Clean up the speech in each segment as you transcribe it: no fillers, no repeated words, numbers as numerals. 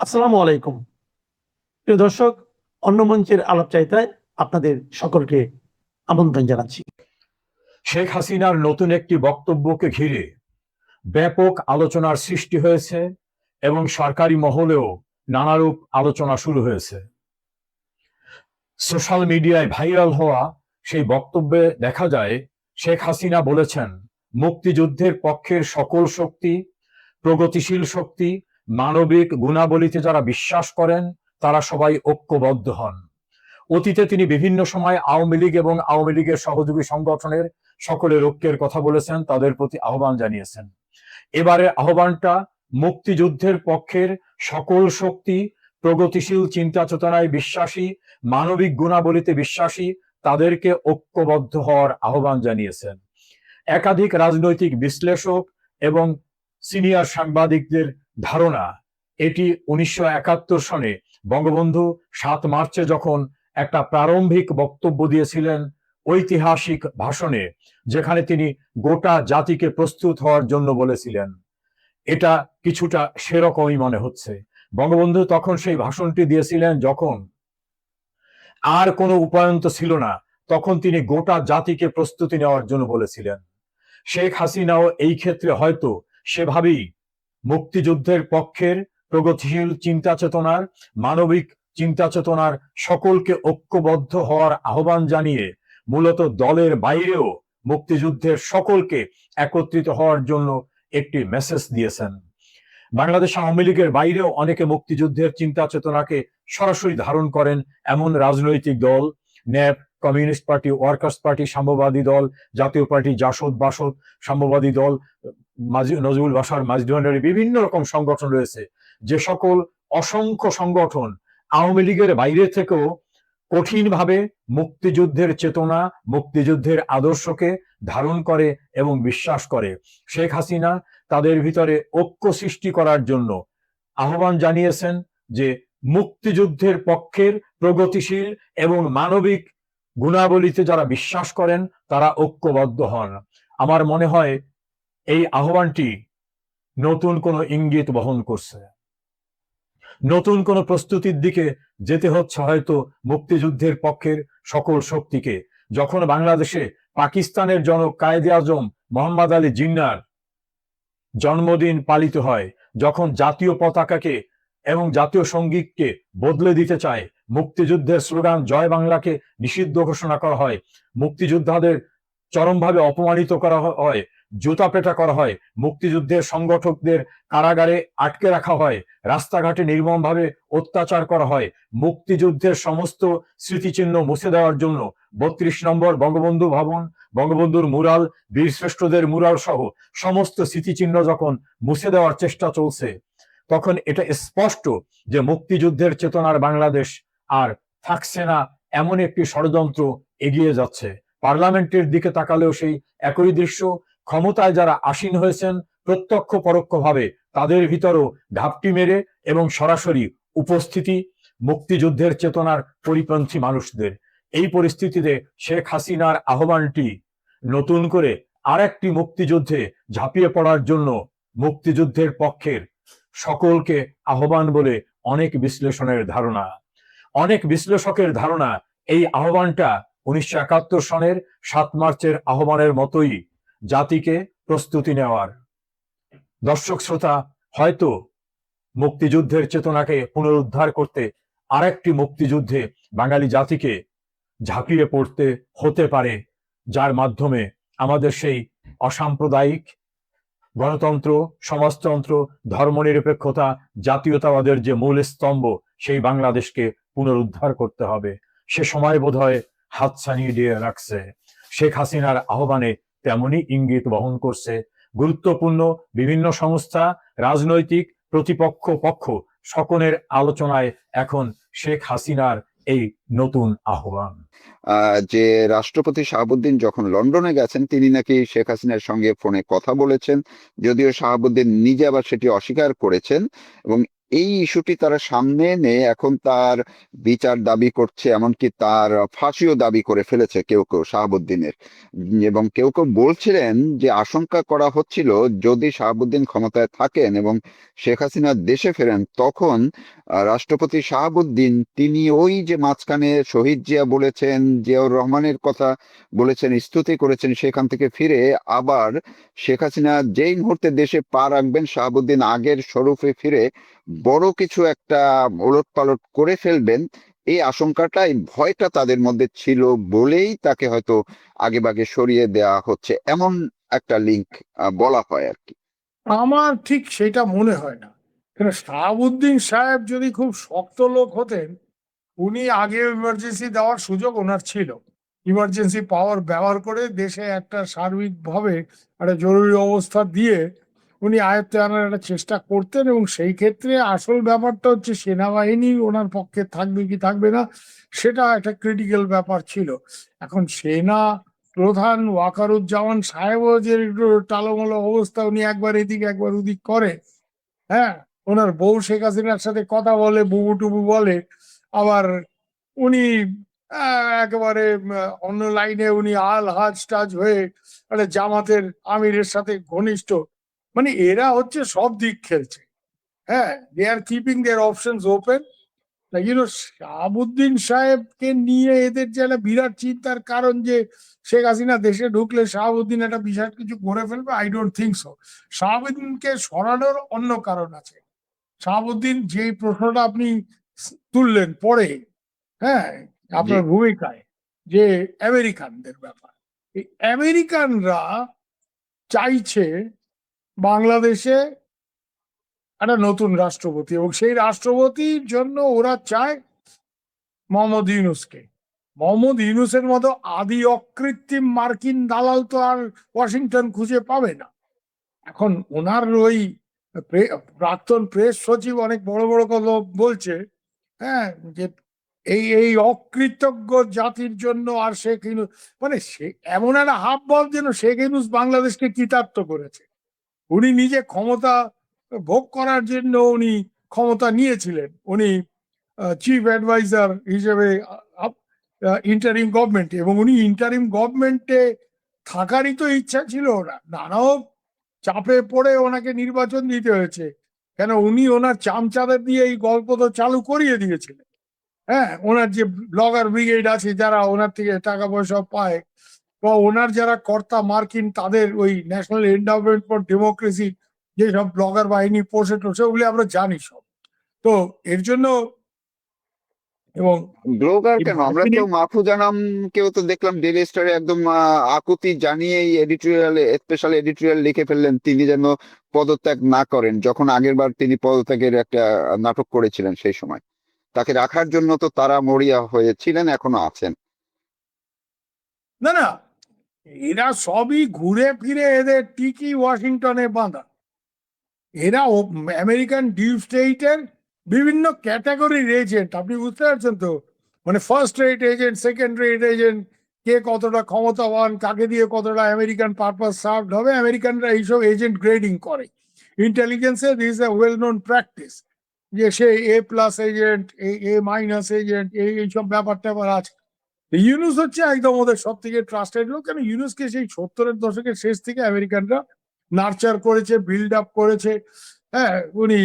আসসালামু আলাইকুম। প্রিয় দর্শক, অন্য মঞ্চের আলাপচারিতায় আপনাদের সকলকে আমন্ত্রণ জানাচ্ছি। শেখ হাসিনার নতুন একটি বক্তব্যকে ঘিরে ব্যাপক আলোচনার সৃষ্টি হয়েছে এবং সরকারি মহলেও নানারূপ আলোচনা শুরু হয়েছে। সোশ্যাল মিডিয়ায় ভাইরাল হওয়া সেই বক্তব্যে দেখা যায় শেখ হাসিনা বলেছেন, মুক্তিযুদ্ধের পক্ষের সকল শক্তি, প্রগতিশীল শক্তি, মানবিক গুণাবলীতে যারা বিশ্বাস করেন তারা সবাই ঐক্যবদ্ধ হন। অতীতে তিনি বিভিন্ন সময় আওয়ামী লীগ এবং আওয়ামী লীগের সহযোগী সংগঠনের সকলের ঐক্যের কথা বলেছেন, তাদের প্রতি আহ্বান জানিয়েছেন। এবারে আহ্বানটা মুক্তিযুদ্ধের পক্ষের সকল শক্তি, প্রগতিশীল চিন্তা চেতনায় বিশ্বাসী, মানবিক গুণাবলীতে বিশ্বাসী তাদেরকে ঐক্যবদ্ধ হওয়ার আহ্বান জানিয়েছেন। একাধিক রাজনৈতিক বিশ্লেষক এবং সিনিয়র সাংবাদিকদের ধারণা, এটি 1971 সনে বঙ্গবন্ধু 7 মার্চে যখন একটা প্রারম্ভিক বক্তব্য দিয়েছিলেন, ঐতিহাসিক ভাষণে, যেখানে তিনি গোটা জাতিকে প্রস্তুত হওয়ার জন্য বলেছিলেন, এটা কিছুটা সেরকমই মনে হচ্ছে। বঙ্গবন্ধু তখন সেই ভাষণটি দিয়েছিলেন যখন আর কোনো উপায়ন্ত ছিল না, তখন তিনি গোটা জাতিকে প্রস্তুতি নেওয়ার জন্য বলেছিলেন। শেখ হাসিনাও এই ক্ষেত্রে হয়তো সেভাবেই মুক্তিযুদ্ধের পক্ষের প্রগতিশীল চিন্তা চেতনার, মানবিক চিন্তা চেতনার সকলকে ঐক্যবদ্ধ হওয়ার আহ্বান জানিয়ে মূলত দলের বাইরেও মুক্তিযুদ্ধের সকলকে একত্রিত হওয়ার জন্য একটি মেসেজ দিয়েছেন। বাংলাদেশ আওয়ামী লীগের বাইরেও অনেকে মুক্তিযুদ্ধের চিন্তা চেতনাকে সরাসরি ধারণ করেন এমন রাজনৈতিক দল, nap, communist party, workers party, সাম্যবাদী দল, জাতীয় পার্টি, জাসদ, বাসদ, সাম্যবাদী দল, নজরুল বাসার, মাজদুহানের বিভিন্ন রকম সংগঠন রয়েছে। যে সকল অসংখ্য সংগঠন আওয়ামী লীগের বাইরে থেকেও কঠিনভাবে মুক্তিযুদ্ধের চেতনা, মুক্তিযুদ্ধের আদর্শকে ধারণ করে এবং বিশ্বাস করে। শেখ হাসিনা তাদের ভিতরে ঐক্য সৃষ্টি করার জন্য আহ্বান জানিয়েছেন যে মুক্তিযুদ্ধের পক্ষের প্রগতিশীল এবং মানবিক গুণাবলীতে যারা বিশ্বাস করেন তারা ঐক্যবদ্ধ হন। আমার মনে হয় এই আহ্বানটি নতুন কোনো ইঙ্গিত বহন করছে, নতুন কোনো প্রস্তুতির দিকে যেতে হচ্ছে হয়তো মুক্তিযুদ্ধের পক্ষের সকল শক্তিকে। যখন বাংলাদেশে পাকিস্তানের জনক কায়েদে আজম মোহাম্মদ আলী জিন্নাহর জন্মদিন পালিত হয়, যখন জাতীয় পতাকাকে এবং জাতীয় সঙ্গীতকে বদলে দিতে চায়, মুক্তিযুদ্ধের স্লোগান জয় বাংলাকে নিষিদ্ধ ঘোষণা করা হয়, মুক্তিযোদ্ধাদের চরমভাবে অপমানিত করা হয়, জুতা পেটা করা হয়, মুক্তিযুদ্ধের সংগঠকদের কারাগারে আটকে রাখা হয়, রাস্তাঘাটে নির্মমভাবে অত্যাচার করা হয়, মুক্তিযুদ্ধের সমস্ত স্মৃতিচিহ্ন মুছে দেওয়ার জন্য 32 নম্বর বঙ্গবন্ধু ভবন, বঙ্গবন্ধুর মুরাল, বীরশ্রেষ্ঠদের মুরাল সহ সমস্ত স্মৃতিচিহ্ন যখন মুছে দেওয়ার চেষ্টা চলছে, তখন এটা স্পষ্ট যে মুক্তিযুদ্ধের চেতনার বাংলাদেশ আর থাকছে না, এমন একটি ষড়যন্ত্র এগিয়ে যাচ্ছে। পার্লামেন্টের দিকে তাকালেও সেই একই দৃশ্য। ক্ষমতায় যারা আসীন হয়েছেন প্রত্যক্ষ পরোক্ষভাবে তাদের ভিতরও ঘাপটি মেরে এবং সরাসরি উপস্থিতি মুক্তিযুদ্ধের চেতনার পরিপন্থী মানুষদের। এই পরিস্থিতিতে শেখ হাসিনার আহ্বানটি নতুন করে আরেকটি মুক্তিযুদ্ধে ঝাঁপিয়ে পড়ার জন্য মুক্তিযুদ্ধের পক্ষের সকলকে আহ্বান বলে অনেক বিশ্লেষণের ধারণা। অনেক বিশ্লেষকের ধারণা এই আহ্বানটা 1971 সনের 7 মার্চের আহ্বানের মতোই জাতিকে প্রস্তুতি নেওয়ার। দর্শক শ্রোতা, হয়তো মুক্তিযুদ্ধের চেতনাকে পুনরুদ্ধার করতে আরেকটি মুক্তিযুদ্ধে বাঙালি জাতিকে ঝাঁপিয়ে পড়তে হতে পারে, যার মাধ্যমে আমাদের সেই অসাম্প্রদায়িক গণতন্ত্র, সমাজতন্ত্র, ধর্মনিরপেক্ষতা, জাতীয়তাবাদের যে মূল স্তম্ভ, সেই বাংলাদেশকে পুনরুদ্ধার করতে হবে। সে সময় বোধহয় হাতছানি দিয়ে রাখছে। শেখ হাসিনার আহ্বানে তেমনই ইঙ্গিত বহন করছে। গুরুত্বপূর্ণ বিভিন্ন সংস্থা, রাজনৈতিক প্রতিপক্ষ পক্ষ সকলের আলোচনায় এখন শেখ হাসিনার এই নতুন আহ্বান। যে রাষ্ট্রপতি শাহাবুদ্দিন যখন লন্ডনে গেছেন, তিনি নাকি শেখ হাসিনার সঙ্গে ফোনে কথা বলেছেন, যদিও শাহাবুদ্দিন নিজে আবার সেটি অস্বীকার করেছেন। এবং এই ইস্যুটি তারা সামনে এনে এখন তার বিচার দাবি করছে, এমনকি তার ফাঁসিও দাবি করে ফেলেছে কেউ কেউ শাহাবুদ্দিনের। এবং কেউ কেউ বলছিলেন যে আশঙ্কা করা হচ্ছিল যদি শাহাবুদ্দিন ক্ষমতায় থাকেন এবং শেখ হাসিনা দেশে ফেরেন, তখন রাষ্ট্রপতি শাহাবুদ্দিন তিনি ওই যে মাঝখানে শহীদ জিয়া বলেছেন, জিয়াউর রহমানের কথা বলেছেন, স্তুতি করেছেন, সেখান থেকে ফিরে আবার শেখ হাসিনা যেই মুহূর্তে দেশে পা রাখবেন শাহাবুদ্দিন আগের স্বরূপে ফিরে বড় কিছু একটা ওলটপালট করে ফেলবেন। এই আশঙ্কাটা, এই ভয়টা তাদের মধ্যে ছিল বলেই তাকে হয়তো আগেভাগে সরিয়ে দেওয়া হচ্ছে, এমন একটা লিংক বলা হয় আর কি। আমার ঠিক সেটা মনে হয় না। কেন, শাহাবুদ্দিন সাহেব যদি খুব শক্ত লোক হতেন, উনি আগে ইমার্জেন্সি দেওয়ার সুযোগ ওনার ছিল। ইমার্জেন্সি পাওয়ার ব্যবহার করে দেশে একটা সার্বিকভাবে একটা জরুরি অবস্থা দিয়ে উনি আয়ত্তে আনার একটা চেষ্টা করতেন, এবং সেই ক্ষেত্রে আসল ব্যাপারটা হচ্ছে সেনাবাহিনী ওনার পক্ষে থাকবে কি থাকবে না, সেটা একটা ক্রিটিক্যাল ব্যাপার ছিল। এখন সেনা প্রধান ওয়াকারুজ্জামান সাহেবও যে একটু টালোমালো অবস্থা, উনি একবার এদিক একবার ওদিক করে। হ্যাঁ, ওনার বউ শেখ হাসিনার সাথে কথা বলে, বুবু টুবু বলে, আবার উনি একেবারে অন্য লাইনে উনি আল হাজ টাজ হয়ে একটা জামাতের আমিরের সাথে ঘনিষ্ঠ। মানে এরা হচ্ছে সব দিক খেলছে। হ্যাঁ, they are keeping their options open. Shahabuddin সাহেবকে নিয়ে এদের যে একটা বিরাট চিন্তার কারণ যে শেখ হাসিনা দেশে ঢুকলে শাহাবুদ্দিন একটা বিশাল কিছু করে ফেলবে, আই ডোন্ট থিঙ্ক সো। শাহাবুদ্দিনকে সরানোর অন্য কারণ আছে। শাহাবুদ্দিন যেই প্রশ্নটা আপনি তুললেন পরে, হ্যাঁ, জি। আপনার ভূমিকায়, যে আমেরিকানদের ব্যাপার, এই আমেরিকানরা চাইছে বাংলাদেশে একটা নতুন রাষ্ট্রপতি, এবং সেই রাষ্ট্রপতির জন্য ওরা চায় মোহাম্মদ ইউনূসকে। মোহাম্মদ ইউনূসের মতো আদি অকৃত্রিম মার্কিন দালাল তো আর ওয়াশিংটন খুঁজে পাবে না। এখন ওনার ওই প্রাক্তন প্রেস সচিব অনেক বড় বড় কথা বলছে, হ্যাঁ, যে এই এই অকৃতজ্ঞ জাতির জন্য আর শেখ ইউনূস, মানে সে এমন একটা হাব ভাব যেন শেখ ইউনূস বাংলাদেশকে কৃতার্থ করেছে। উনি নিজে ক্ষমতা ভোগ করার জন্য উনি ক্ষমতা নিয়েছিলেন। উনি চিফ অ্যাডভাইজার হিসেবে ইন্টারিম গভর্নমেন্ট, এবং উনি ইন্টারিম গভর্নমেন্টে থাকারই তো ইচ্ছা ছিল না, নানাও চাপে পড়ে ওনাকে নির্বাচন দিতে হয়েছে। কেন, উনি ওনার চামচাদের দিয়ে এই গল্প তো চালু করিয়ে দিয়েছিলেন। হ্যাঁ, ওনার যে ব্লগার ব্রিগেড আছে যারা ওনার থেকে টাকা পয়সা পায়, বা ওনার যারা কর্তা মার্কিন, তাদের ওই ন্যাশনাল এন্ডাওমেন্ট ফর ডেমোক্রেসি যেসব ব্লগার বাহিনী পোষে টোষে, ওগুলি আমরা জানি সব। তো এর জন্য, এবং ব্লগার এই কেন, আমরা মার্কিন তো মাহফুজানাম কেউ তো দেখলাম ডেইলি স্টারে একদম আকুতি জানিয়ে এডিটোরিয়াল, স্পেশাল এডিটোরিয়াল লিখে ফেললেন তিনি যেন পদত্যাগ না করেন, যখন আগের বার তিনি পদত্যাগের একটা নাটক করেছিলেন সেই সময়। তাকে রাখার জন্য তো তারা মরিয়া হয়েছিলেন, এখনো আছেন। না না, এরা সবই ঘুরে ফিরে এদের টিকি ওয়াশিংটনে বাঁধা। এরা আমেরিকান ডিপ স্টেটের বিভিন্ন ক্যাটাগরির এজেন্ট, আপনি বুঝতে পারছেন তো? মানে first rate agent, second rate agent, কে কতটা ক্ষমতাবান, কাকে দিয়ে কতটা আমেরিকান পারপাস সার্ভড হবে, আমেরিকানরা এইসব এজেন্ট গ্রেডিং করে। ইন্টেলিজেন্সে this a well known practice, যে সে A plus agent, A minus agent, এইসব ব্যাপার ট্যাপার আছে। ইউনুস হচ্ছে একদম ওদের সব থেকে ট্রাস্টেড লোক। কেন, ইউনুসকে সেই 70-এর দশকের শেষ থেকে আমেরিকানরা নার্চার করেছে, বিল্ড আপ করেছে। হ্যাঁ, উনি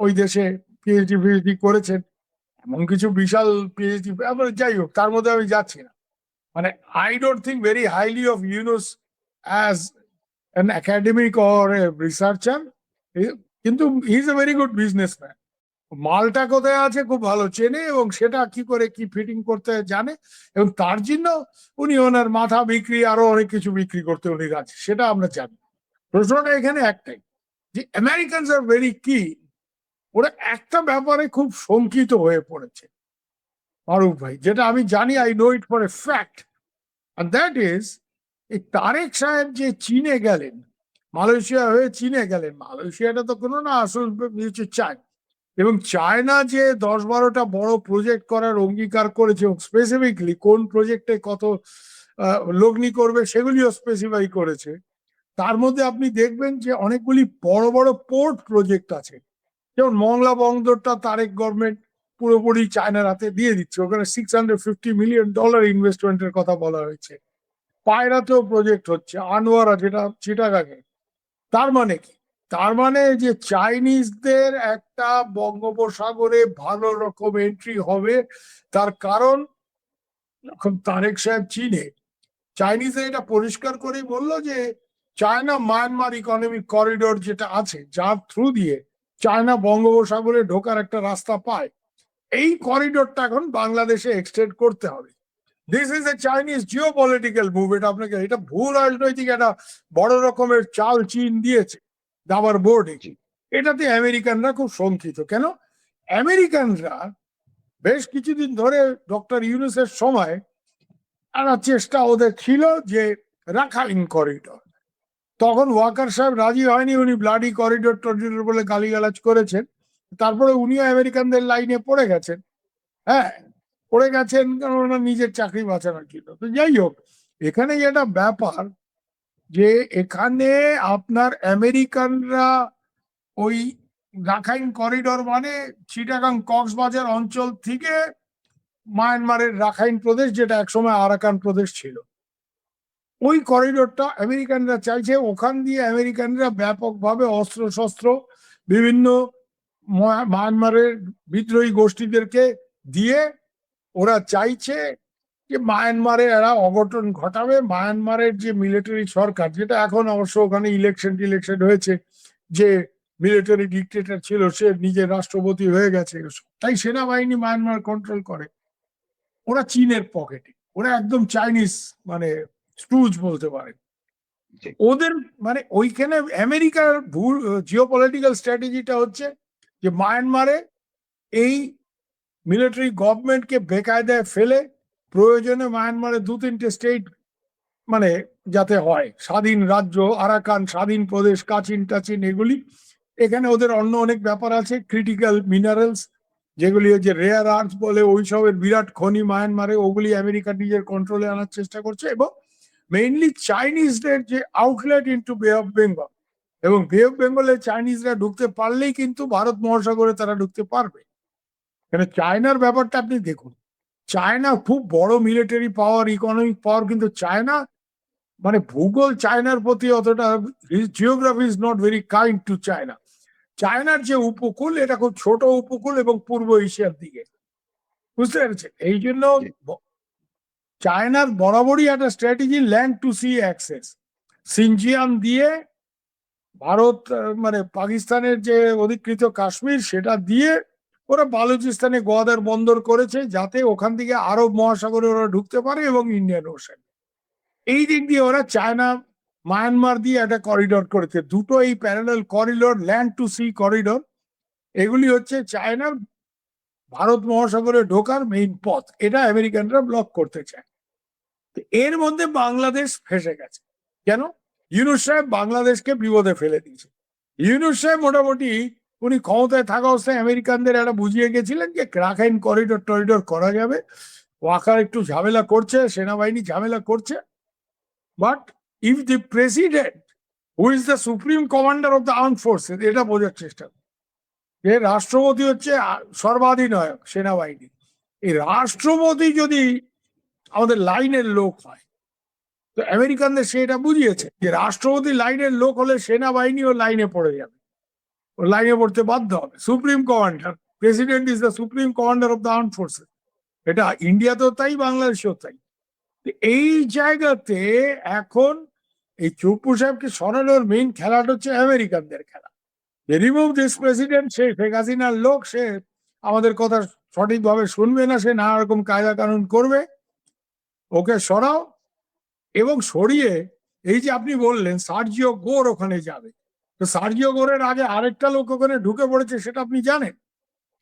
ওই দেশে পিএইচডি করেছেন, এমন কিছু বিশাল পিএইচডি, যাই হোক, তার মধ্যে আমি যাচ্ছি না। মানে I don't think very highly of Yunus as an academic or a researcher, কিন্তু he is a very good businessman. মালটা কোথায় আছে খুব ভালো চেনে, এবং সেটা কি করে কি ফিটিং করতে জানে, এবং তার জন্য উনি ওনার মাথা বিক্রি আরো অনেক কিছু বিক্রি করতে উনি রাজি, সেটা আমরা জানি। প্রশ্নটা এখানে একটাই, যে আমেরিকানস আর ভেরি কি, ওরা একটা ব্যাপারে খুব শঙ্কিত হয়ে পড়েছে মারুফ ভাই, যেটা আমি জানি, I know it for a fact, and that is, এই তারেক সাহেব যে চীনে গেলেন, মালয়েশিয়া হয়ে চীনে গেলেন, মালয়েশিয়াটা তো কোনো না, আসল হচ্ছে চায়না। এবং চায়না যে 10-12টা বড় প্রজেক্ট করার অঙ্গীকার করেছে, এবং স্পেসিফিকলি কোন প্রজেক্টে কত লগ্নি করবে সেগুলিও স্পেসিফাই করেছে। তার মধ্যে আপনি দেখবেন যে অনেকগুলি বড় বড় পোর্ট প্রজেক্ট আছে, যেমন মংলা বন্দরটা তারেক গভর্নমেন্ট পুরোপুরি চায়নার হাতে দিয়ে দিচ্ছে, ওখানে $650 মিলিয়ন ইনভেস্টমেন্টের কথা বলা হয়েছে। পায়রাতেও প্রজেক্ট হচ্ছে, আনোয়ারা যেটা চিটাগাঙে। তার মানে কি? তার মানে যে চাইনিজদের একটা বঙ্গোপসাগরে ভালো রকম এন্ট্রি হবে, তার কারণ এখন তারেক সাহেব চীনে চাইনিজরা এটা পরিষ্কার করেই বললো যে চায়না মায়ানমার ইকোনমিক করিডোর যেটা আছে, যার থ্রু দিয়ে চায়না বঙ্গোপসাগরে ঢোকার একটা রাস্তা পায়, এই করিডোরটা এখন বাংলাদেশে এক্সটেন্ড করতে হবে। This is a Chinese Jio political move. এটা আপনাকে, এটা ভূ রাজনৈতিক একটা বড় রকমের চাল চীন দিয়েছে দাবার বোর্ডে। এটাতে আমেরিকানরা খুব শঙ্কিত। কেন? আমেরিকানরা বেশ কিছুদিন ধরে ডক্টর ইউনূসের সময় একটা চেষ্টা ওদের ছিল যে রাখাইন করিডোর, তখন ওয়াকার সাহেব রাজি হয়নি, উনি ব্লাডি করিডোর টরিডোর বলে গালিগালাজ করেছেন। তারপরে উনিও আমেরিকানদের লাইনে পড়ে গেছেন। হ্যাঁ, পড়ে গেছেন কারণ ওনার নিজের চাকরি বাঁচানোর জন্য। তো যাই হোক, এখানে যেটা ব্যাপার যে এখানে আপনার আমেরিকানরা ওই রাখাইন করিডোর মানে চিটাগাং কক্সবাজার অঞ্চল থেকে মায়ানমারের রাখাইন প্রদেশ, যেটা একসময় আরাকান প্রদেশ ছিল, ওই করিডোরটা আমেরিকানরা চাইছে। ওখান দিয়ে আমেরিকানরা ব্যাপকভাবে অস্ত্র শস্ত্র বিভিন্ন মায়ানমারের বিদ্রোহী গোষ্ঠীদেরকে দিয়ে ওরা চাইছে যে মায়ানমারে এরা অঘটন ঘটাবে। মায়ানমারের যে মিলিটারি সরকার, যেটা এখন অবশ্য ওখানে ইলেকশন হয়েছে, যে মিলিটারি ডিক্টেটর ছিল সে নিজের রাষ্ট্রপতি হয়ে গেছে, তাই সেনাবাহিনী মায়ানমার কন্ট্রোল করে। ওরা চীনের পকেটে, ওরা একদম চাইনিজ মানে স্টুজ বলতে পারে। ওদের মানে ওইখানে আমেরিকার জিওপলিটিক্যাল স্ট্র্যাটেজিটা হচ্ছে যে মায়ানমারে এই মিলিটারি গভর্নমেন্টকে বেকায়দায় ফেলে প্রয়োজনে মায়ানমারে 2-3টে স্টেট মানে যাতে হয় স্বাধীন রাজ্য, আরাকান স্বাধীন প্রদেশ, কাচিন টাচিন এগুলি। এখানে ওদের অন্য অনেক ব্যাপার আছে, ক্রিটিক্যাল মিনারেলস যেগুলি হচ্ছে রেয়ার আর্থ বলে, ওইসবের বিরাট খনি মায়ানমারে, ওগুলি আমেরিকা নিজের কন্ট্রোলে আনার চেষ্টা করছে। এবং মেইনলি চাইনিজদের যে আউটলেট ইনটু বে অফ বেঙ্গল, এবং বে অফ বেঙ্গলে চাইনিজরা ঢুকতে পারলেই কিন্তু ভারত মহাসাগরে তারা ঢুকতে পারবে। কেন চায়নার ব্যাপারটা আপনি দেখুন, চায়না খুব বড় মিলিটারি পাওয়ার, ইকোনমিক পাওয়ার, কিন্তু চায়না মানে ভূগোল চায়নার প্রতি অতটা, geography is not very kind to China. চায়নার যে উপকূল, এটা খুব ছোট উপকূল এবং পূর্ব এশিয়ার দিকে, বুঝতে পেরেছেন? এই জন্য চায়নার বরাবরই একটা strategy land to sea access. Xinjiang দিয়ে ভারত মানে পাকিস্তানের যে অধিকৃত কাশ্মীর, সেটা দিয়ে ওরা বালুচিস্তানে গোয়াদার বন্দর করেছে, যাতে ওখান থেকে আরব মহাসাগরে ওরা ঢুকতে পারে এবং ইন্ডিয়ান ওশান। এই দিক দিয়ে ওরা চায়না মায়ানমার দিয়ে একটা করিডোর করেছে, দুটো এই parallel corridor, land to sea corridor. এগুলি হচ্ছে চায়নার ভারত মহাসাগরে ঢোকার মেইন পথ। এটা আমেরিকানরা ব্লক করতে চায়। এর মধ্যে বাংলাদেশ ফেসে গেছে। কেন? ইউনূস সাহেব বাংলাদেশকে বিপদে ফেলে দিয়েছে। ইউনূস সাহেব মোটামুটি উনি ক্ষমতায় থাকা অবস্থায় আমেরিকানদের একটা বুঝিয়ে গেছিলেন যে রাখাইন করিডোর টরিডোর করা যাবে। ওয়াকার একটু ঝামেলা করছে, সেনাবাহিনী ঝামেলা করছে, but if the president who is the supreme commander of the arm forces, এটা বোঝার চেষ্টা করে যে রাষ্ট্রপতি হচ্ছে সর্বাধিনায়ক সেনাবাহিনী। এই রাষ্ট্রপতি যদি আমাদের লাইনের লোক হয়, তো আমেরিকানদের সেটা বুঝিয়েছে যে রাষ্ট্রপতি লাইনের লোক হলে সেনাবাহিনীও লাইনে পড়ে যাবে, ও লাইনে পড়তে বাধ্য হবে। Supreme commander, president is the supreme commander of the arm forces. এটা ইন্ডিয়াতেও তাই, বাংলাদেশেও তাই। এই জায়গাতে এখন এই চুপ্পু সাহেবকে সরানোর মেইন খেলাটা হচ্ছে আমেরিকানদের খেলা। রিমুভ দিস প্রেসিডেন্ট, সে শেখ হাসিনার লোক, সে আমাদের কথা সঠিকভাবে শুনবে না, সে নানা রকম কায়দা কানুন করবে, ওকে সরাও। এবং সরিয়ে এই যে আপনি বললেন সার্জিও গোর ওখানে যাবে, তো সার্জিও গোরের আগে আরেকটা লোক ওখানে ঢুকে পড়েছে, সেটা আপনি জানেন?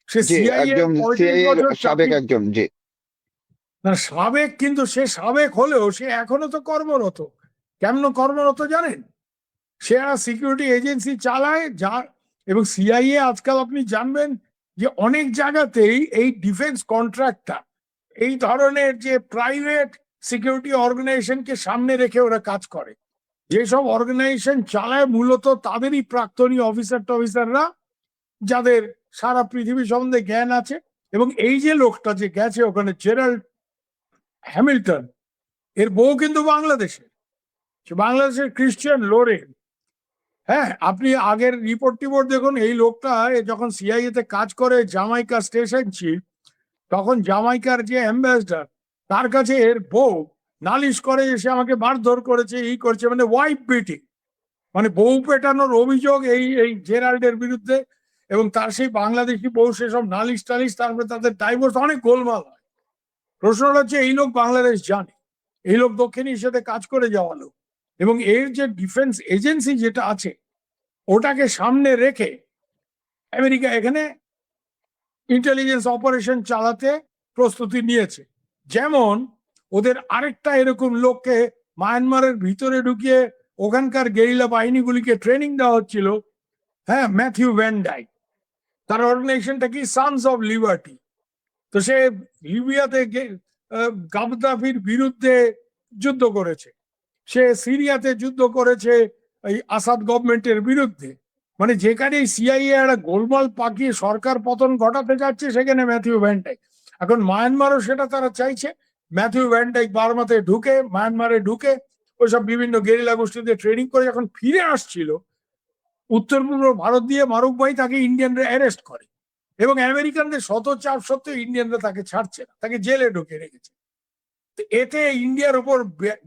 সে জি, সিআইএ একজন 35 সিআইএ বছর সাবেক চাকরি, একজন। জি, না সাবেক, কিন্তু সে সাবেক হলেও সে এখনো তো কর্মরত। কেমন কর্মরত জানেন? সে একটা সিকিউরিটি এজেন্সি চালায়, যার এবং সিআইএ আজকাল আপনি জানবেন যে অনেক জায়গাতেই এই ডিফেন্স কন্ট্রাক্টর, এই ধরনের যে প্রাইভেট সিকিউরিটি অর্গানাইজেশনকে সামনে রেখে ওরা কাজ করে। যেসব অর্গানাইজেশন চালায় মূলত তাদেরই প্রাক্তনী অফিসাররা যাদের সারা পৃথিবী সম্বন্ধে জ্ঞান আছে। এবং এই যে লোকটা যে গেছে ওখানে, জেরাল্ড হ্যামিল্টন, এর বউ কিন্তু বাংলাদেশে, সে বাংলাদেশের ক্রিশ্চিয়ান লোরেন। হ্যাঁ, আপনি আগের রিপোর্ট টিপোর্ট দেখুন। এই লোকটা যখন সিআইএ তে কাজ করে, জামাইকা স্টেশন চিফ, তখন জামাইকার যে অ্যাম্বাসেডার, তার কাছে এর বউ নালিশ করে যে সে আমাকে মারধর করেছে, এই করছে, মানে ওয়াইফ বিটিং, মানে বউ পেটানোর অভিযোগ এই জেরাল্ডের বিরুদ্ধে। এবং তার সেই বাংলাদেশি বউ সেসব নালিশ টালিশ, তারপরে তাদের ডাইভোর্স, অনেক গোলমাল হয়। প্রশ্নটা হচ্ছে, এই লোক বাংলাদেশ জানে, এই লোক দক্ষিণ এশিয়াতে কাজ করে যাওয়া লোক, এবং এর যে ডিফেন্স এজেন্সি যেটা আছে ওটাকে সামনে রেখে আমেরিকা এখানে ইন্টেলিজেন্স অপারেশন চালাতে প্রস্তুতি নিয়েছে। যেমন ওদের আরেকটা এরকম লোককে মায়ানমারের ভিতরে ঢুকিয়ে ওখানকার গেরিলা বাহিনীগুলিকে ট্রেনিং দেওয়া হচ্ছিল, হ্যাঁ, ম্যাথিউ ভ্যান ডাইক। তার অর্গানাইজেশনটা কি সানস অফ লিবার্টি। তো সে লিবিয়াতে গাদ্দাফির বিরুদ্ধে যুদ্ধ করেছে, সে সিরিয়াতে যুদ্ধ করেছে এই আসাদ গভর্নমেন্টের বিরুদ্ধে। মানে যেখানে সিআইএ একটা গোলমাল পাকিয়ে সরকার পতন ঘটাতে যাচ্ছে, সেখানে ম্যাথিউ ভ্যান ডাইক। এখন মায়ানমারও সেটা তারা চাইছে। ম্যাথিউ ভ্যান ডাইক বার্মাতে ঢুকে, মায়ানমারে ঢুকে ওইসব বিভিন্ন গেরিলা গোষ্ঠীতে ট্রেনিং করে যখন ফিরে আসছিল উত্তর পূর্ব ভারত দিয়ে, মারুফ ভাই তাকে ইন্ডিয়ানরা অ্যারেস্ট করে, এবং আমেরিকানদের শত চাপ সত্ত্বেও ইন্ডিয়ানরা তাকে ছাড়ছে না, তাকে জেলে ঢুকে রেখেছে। এতে ইন্ডিয়ার উপর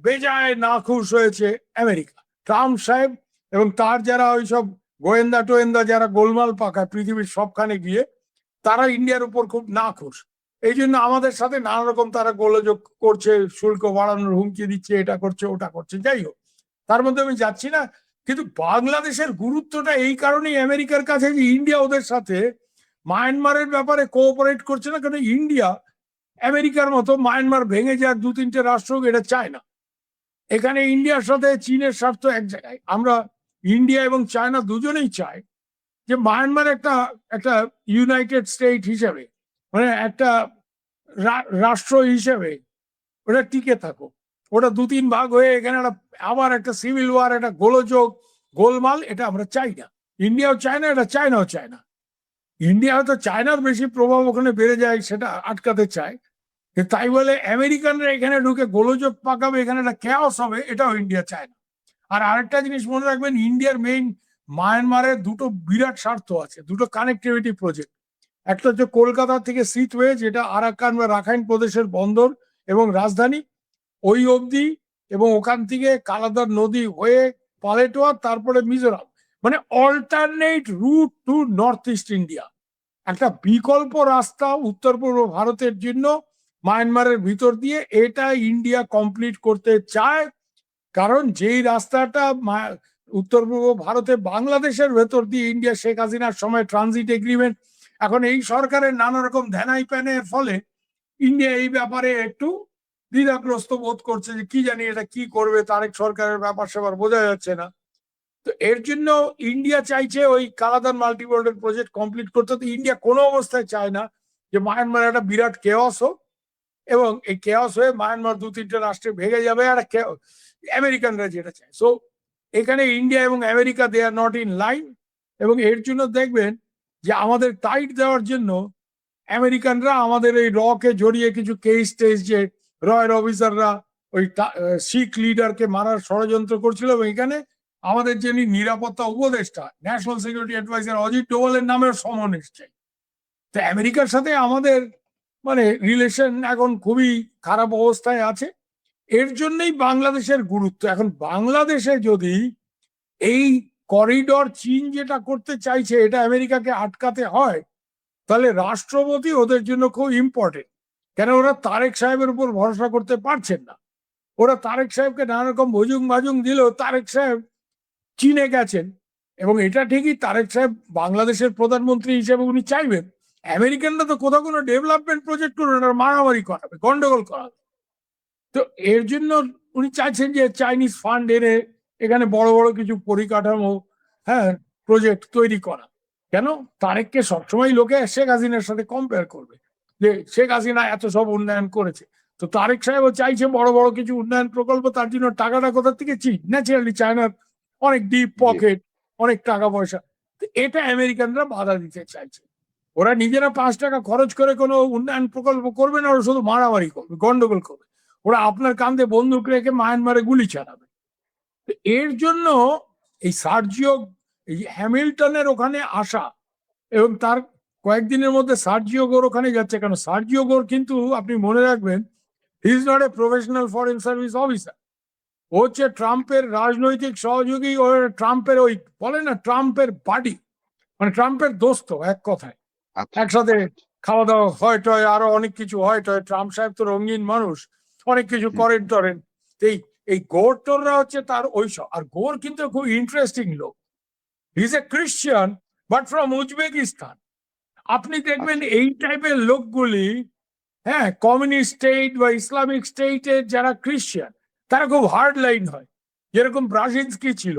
বেজায় নাখুশ হয়েছে আমেরিকা, ট্রাম্প সাহেব এবং তার যারা ওইসব গোয়েন্দা টোয়েন্দা যারা গোলমাল পাকায় পৃথিবীর সবখানে গিয়ে, তারা ইন্ডিয়ার উপর খুব নাখুশ। এই জন্য আমাদের সাথে নানা রকম তারা গোলযোগ করছে, শুল্ক বাড়ানোর হুমকি দিচ্ছে, এটা করছে ওটা করছে। যাই হোক, তার মধ্যে আমি যাচ্ছি না। কিন্তু বাংলাদেশের গুরুত্বটা এই কারণেই আমেরিকার কাছে যে ইন্ডিয়া ওদের সাথে মায়ানমারের ব্যাপারে কোঅপারেট করছে না, কারণ ইন্ডিয়া আমেরিকার মতো মায়ানমার ভেঙে যাক, দু তিনটে রাষ্ট্র এটা চায় না। এখানে ইন্ডিয়ার সাথে চীনের স্বার্থ এক জায়গায়। আমরা ইন্ডিয়া এবং চায়না দুজনেই চাই যে মায়ানমার একটা একটা ইউনাইটেড স্টেট হিসেবে, মানে একটা রাষ্ট্র হিসেবে ওটা টিকে থাকুক। ওটা দু তিন ভাগ হয়ে এখানে একটা আবার একটা সিভিল ওয়ার, একটা গোলযোগ গোলমাল, এটা আমরা চাই না। ইন্ডিয়াও চায় না, এটা চায়নাও চায় না। ইন্ডিয়া হয়তো চায়নার বেশি প্রভাব ওখানে বেড়ে যায়, সেটা আটকাতে চায়, তাই বলে আমেরিকানরা এখানে ঢুকে গোলযোগ পাকাবে, এখানে একটা ক্যাওস হবে, এটাও ইন্ডিয়া চায় না। আর আরেকটা জিনিস মনে রাখবেন, ইন্ডিয়ার মেইন মায়ানমারের দুটো বিরাট স্বার্থ আছে, দুটো কানেক্টিভিটি প্রজেক্ট। একটা হচ্ছে কলকাতা থেকে সিথওয়ে, যেটা আরাকান বা রাখাইন প্রদেশের বন্দর এবং রাজধানী ওই অবধি, এবং ওখান থেকে কালাদার নদী হয়ে পালেটোয়া, তারপরে মিজোরাম, মানে alternate route to North East India, একটা বিকল্প রাস্তা উত্তর পূর্ব ভারতের জন্য মায়ানমারের ভিতর দিয়ে। এটা ইন্ডিয়া কমপ্লিট করতে চায়, কারণ যেই রাস্তাটা উত্তর পূর্ব ভারতে বাংলাদেশের ভেতর দিয়ে ইন্ডিয়া শেখ হাসিনার সময় ট্রানজিট এগ্রিমেন্ট, এখন এই সরকারের নানা রকম ধ্যানাই প্যানের ফলে ইন্ডিয়া এই ব্যাপারে একটু দ্বিধাগ্রস্ত বোধ করছে, যে কি জানি এটা কি করবে, তারেক সরকারের ব্যাপার সেবার বোঝা যাচ্ছে না। তো এর জন্য ইন্ডিয়া চাইছে ওই কালাদান মাল্টিমোডাল প্রজেক্ট কমপ্লিট করতে। তো ইন্ডিয়া কোনো অবস্থায় চায় না যে মায়ানমার একটা বিরাট কেওয়াস হোক, এবং এই কেওয়াস হয়ে মায়ানমার দু তিনটে রাষ্ট্রে ভেঙে যাবে, একটা আমেরিকানরা যেটা চায়। সো এখানে ইন্ডিয়া এবং America they are not in line, এবং এর জন্য দেখবেন যে আমাদের টাইট দেওয়ার জন্য আমেরিকানরা আমাদের এই রকে জড়িয়ে কিছু কেস টেস, যে রয়ের অফিসাররা ওই শিখ লিডারকে মারার ষড়যন্ত্র করছিল, এবং এখানে আমাদের যিনি নিরাপত্তা উপদেষ্টা, ন্যাশনাল সিকিউরিটি অ্যাডভাইজার অজিত ডোভালের নামের সমন এসছে। তো আমেরিকার সাথে আমাদের মানে রিলেশন এখন খুবই খারাপ অবস্থায় আছে। এর জন্যই বাংলাদেশের গুরুত্ব। এখন বাংলাদেশে যদি এই করিডর চীন যেটা করতে চাইছে, এটা আমেরিকাকে আটকাতে হয়, তাহলে রাষ্ট্রপতি ওদের জন্য খুব ইম্পর্টেন্ট। কেন ওরা তারেক সাহেবের উপর ভরসা করতে পারছেন না। ওরা তারেক সাহেবকে নানা রকম ভুজুং ভাজুং দিলেও তারেক সাহেব চীনে গেছেন, এবং এটা ঠিকই তারেক সাহেব বাংলাদেশের প্রধানমন্ত্রী হিসেবে উনি চাইবেন আমেরিকানরা তো কোথাও কোনো ডেভেলপমেন্ট প্রজেক্ট করবে না, মারামারি করাবে, গন্ডগোল করাবে। তো এর জন্য উনি চাইছেন যে চাইনিজ ফান্ড এনে এখানে বড় বড় কিছু পরিকাঠামো, হ্যাঁ, প্রজেক্ট তৈরি করা। কেন তারেককে সবসময় লোকে শেখ হাসিনার সাথে কম্পেয়ার করবে, যে শেখ হাসিনা এত সব উন্নয়ন করেছে। তো তারেক সাহেবও চাইছে বড় বড় কিছু উন্নয়ন প্রকল্প, তার জন্য টাকাটা কোথা থেকে? চীন, ন্যাচারালি চায়নার অনেক ডিপ পকেট, অনেক টাকা পয়সা। তো তো এটা আমেরিকানরা বাধা দিতে চাইছে। ওরা নিজেরা 5 টাকা খরচ করে কোনো উন্নয়ন প্রকল্প করবে না, ওরা শুধু মারামারি করবে, গন্ডগোল করবে। ওরা আপনার কাঁধে বন্দুক রেখে মায়ানমারে গুলি চালাবে। তো এর জন্য এই সার্জিও, এই হ্যামিল্টনের ওখানে আসা এবং তার কয়েকদিনের মধ্যে সার্জিও গোর ওখানে যাচ্ছে। কেন সার্জিও গোর কিন্তু আপনি মনে রাখবেন, he is not a professional foreign service officer. ও হচ্ছে ট্রাম্পের রাজনৈতিক সহযোগী, ও ট্রাম্পের ওই বলে না ট্রাম্পের বাডি, মানে ট্রাম্পের দোস্ত এক কথায়। আচ্ছা একসাথে খাওয়া দাওয়া হয় টয়, আরো অনেক কিছু হয় টয়। ট্রাম্প সাহেব তো রঙিন মানুষ, অনেক কিছু করেন টরেন। এই এই গোর টোররা হচ্ছে তার ওইসব। আর গোর কিন্তু খুব ইন্টারেস্টিং লোক। হি ইজ এ খ্রিস্টান বাট ফ্রম উজবেকিস্তান। আপনি দেখবেন এই টাইপের লোকগুলি, হ্যাঁ, কমিউনিস্ট স্টেট বা ইসলামিক স্টেটের যারা খ্রিস্টান, তারা খুব হার্ড লাইন হয়। যেরকম ব্রাজিনস্কি ছিল,